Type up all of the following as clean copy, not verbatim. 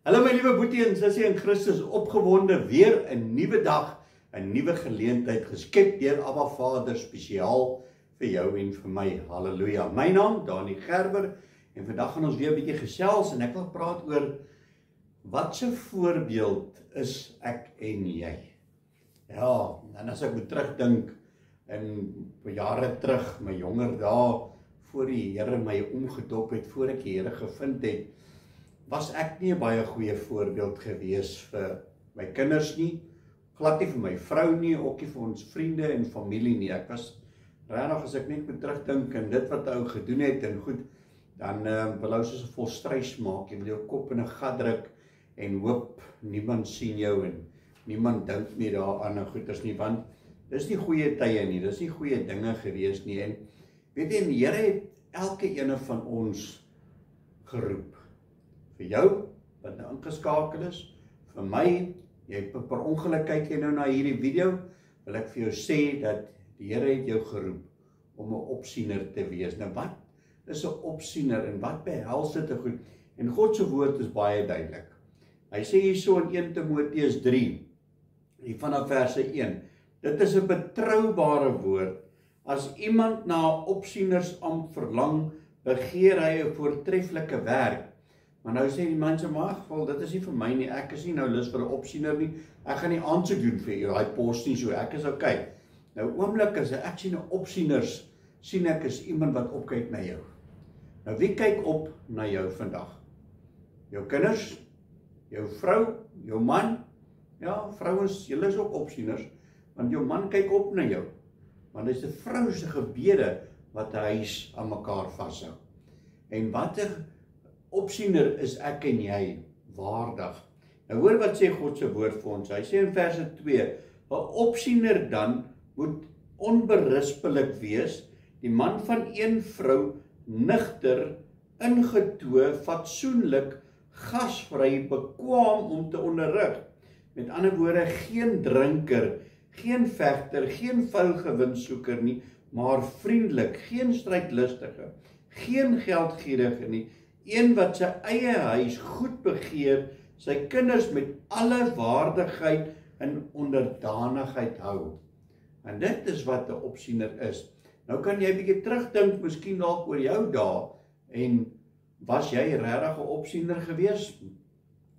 Hallo my liewe boetie en sussie in Christus, opgewonde weer 'n nuwe dag, 'n nuwe geleentheid geskep deur Abba Vader spesiaal vir jou en vir my. Halleluja. My naam Dani Gerber en vandag gaan ons weer 'n bietjie gesels en ek wil praat oor wat se voorbeeld is ek en jy. Ja, en as ek moet terugdink in jare terug, my jonger dae voor die Here my omgedop het, voor ek die Here gevind het, was ek nie 'n baie goeie voorbeeld gewees vir my kinders nie, glad nie vir my vrou nie, ook nie vir ons vriende en familie nie. Ek was regtig, as ek net moet terugdink en dit wat ou gedoen het en goed, dan wil ou soos 'n volstrys maak, jy wil jou kop in 'n gat druk en hoop niemand sien jou en niemand dink meer daaraan en goeders nie, want dis nie goeie tye nie, dis nie goeie dinge gewees nie. En weet jy, die Here het elke ene van ons geroep. Vir jou, wat nou ingeskakel is, vir my, jy per ongeluk kyk jy nou na hierdie video, wil ek vir jou sê dat die Here het jou geroep om 'n opsiener te wees. Nou wat is 'n opsiener en wat behels dit goed? En God se woord is baie duidelik. Hy sê hierso in 1 Timoteus 3, hier vanaf verse 1, dit is 'n betroubare woord. As iemand na 'n opsienersambt verlang, begeer hy 'n voortreffelike werk. Maar nou sê die mense, maar geval, dit is nie vir my nie, ek is nie nou lus vir 'n opsiener nie, ek gaan nie aansoek doen vir jou, daai pos nie, so ek is okay. Nou oomblik as ek sien 'n opsieners, sien ek is iemand wat opkyk na jou. Nou wie kyk op na jou vandag? Jou kinders, jou vrou, jou man, ja, vrouens, julle is ook opsieners, want jou man kyk op na jou, want dit is 'n vrou se gebede wat 'n huis aan mekaar vashou. En watter opsiener is ek en jy waardig? Nou hoor wat sê God se woord vir ons. Hy sê in verse 2, 'n opsiener dan moet onberispelik wees, die man van een vrou, nigter, ingetoe, fatsoenlik, gasvry, bekwaam om te onderrig. Met ander woorde, geen drinker, geen vegter, geen vuil gewinsoeker nie, maar vriendelik, geen strydlustige, geen geldgierige nie, een wat sy eie huis goed begeer, sy kinders met alle waardigheid en onderdanigheid hou. En dit is wat 'n opsiener is. Nou kan jy 'n bietjie terugdink, miskien dalk oor jou dae, en was jy regtig 'n opsiener gewees?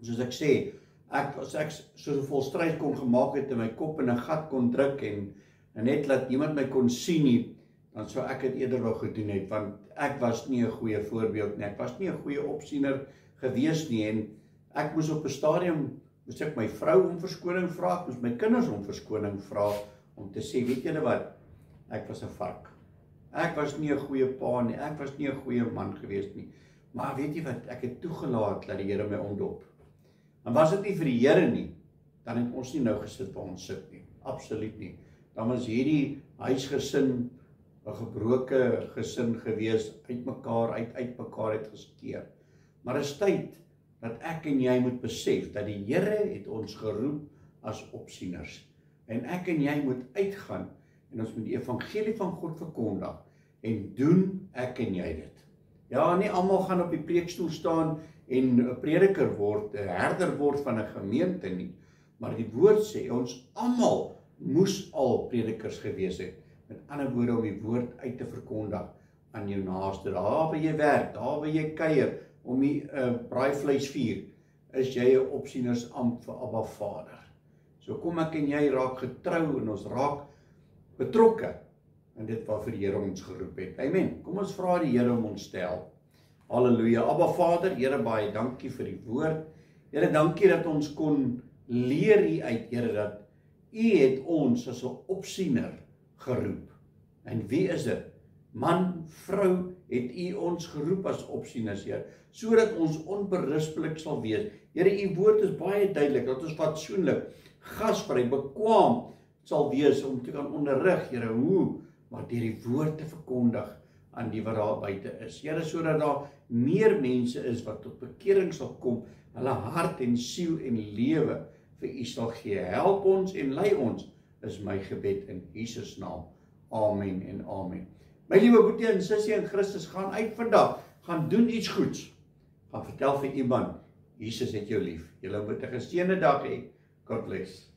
Soos ek sê, as ek soos 'n volstrys kon gemaak het en my kop in 'n gat kon druk en net laat niemand my kon sien nie, dan sou ek dit eerder wou gedoen het, want ek was nie 'n goeie voorbeeld nie, ek was nie 'n goeie opsiener gewees nie, en ek moes op 'n stadium, moes ek my vrou om verskoning vra, ek moes my kinders om verskoning vra, om te sê, weet julle wat, ek was 'n vark, ek was nie 'n goeie pa nie, ek was nie 'n goeie man gewees nie, maar weet jy wat, ek het toegelaat dat die Here my ondop. En was dit nie vir die Here nie, dan het ons nie nou gesit waar ons sit nie, absoluut nie. Dan was hierdie huisgesin 'n gebroke gesin gewees, uit mekaar uitgeskeer. Maar is tyd dat ek en jy moet besef dat die Here het ons geroep as opsieners. En ek en jy moet uitgaan en ons moet die evangelie van God verkondig. En doen ek en jy dit. Ja, nie almal gaan op die preekstoel staan en 'n prediker word, 'n herder word van 'n gemeente nie. Maar die woord sê ons almal moes al predikers gewees het. Met ander woorde, om die woord uit te verkondig aan jou naaste. Daar waar jy werk, daar waar jy kuier, om die braaivleis vier, is jy 'n opsienersambt vir Abba Vader. So kom ek en jy raak getrou en ons raak betrokke in dit waarvoor die Here ons geroep het. Amen. Kom ons vra die Here om ons te help. Halleluja. Abba Vader, Here, baie dankie vir die woord. Here, dankie dat ons kon leer hier uit, Here, dat U het ons as 'n opsiener geroep. En wie is dit? Man, vrou, het U ons geroep as opsieners, Here, sodat ons onberispelik sal wees. Here, U woord is baie duidelik, dat ons fatsoenlik, gasvry, bekwaam sal wees om te kan onderrig, Here, hoe? Maar deur die woord te verkondig aan die wat daar buite is. Here, sodat daar meer mense is wat tot bekering sal kom, hulle hart en siel en lewe vir U sal gee. Help ons en lei ons, is my gebed in Jesus naam. Amen en amen. My liewe boetie en sussie in Christus, gaan uit vandag, gaan doen iets goeds. Gaan vertel vir iemand, Jesus het jou lief. Julle moet 'n geseënde dag hê. God bless.